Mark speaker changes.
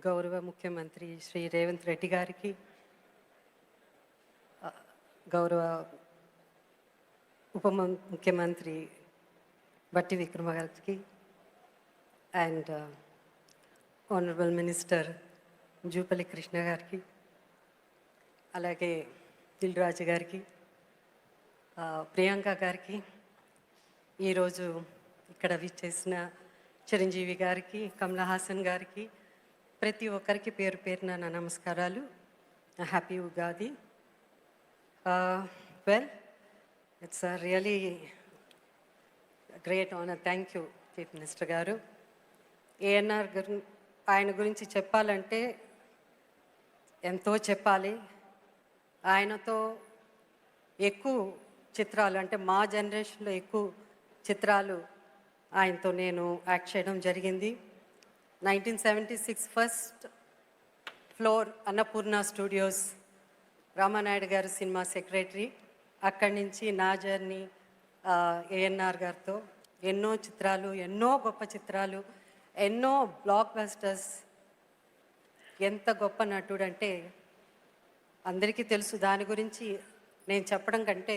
Speaker 1: గౌరవ ముఖ్యమంత్రి శ్రీ రేవంత్ రెడ్డి గారికి, గౌరవ ముఖ్యమంత్రి బట్టి విక్రమ గారికి and honourable minister Jupally Krishna గారికి, అలాగే దిల్ రాజు గారికి, ప్రియాంక గారికి, ఈరోజు ఇక్కడ విచ్చేసిన చిరంజీవి గారికి, కమలా హాసన్ గారికి, ప్రతి ఒక్కరికి పేరు పేరున నా నమస్కారాలు. Happy Ugadi. Well, it's really great honour. Thank you chief minister గారు. ఏఎన్ఆర్ ఆయన గురించి చెప్పాలంటే ఎంతో చెప్పాలి. ఆయనతో ఎక్కువ చిత్రాలు, అంటే మా జనరేషన్లో ఎక్కువ చిత్రాలు ఆయనతో నేను యాక్ట్ చేయడం జరిగింది. 1976 first floor Annapurna studios, Ramanaidu గారు సినిమా సెక్రటరీ. అక్కడి నుంచి నా జర్నీ ఏఎన్ఆర్ గారితో ఎన్నో చిత్రాలు, ఎన్నో గొప్ప చిత్రాలు, ఎన్నో బ్లాక్ బస్టర్స్. ఎంత గొప్ప నటుడు అంటే అందరికీ తెలుసు. దాని గురించి నేను చెప్పడం కంటే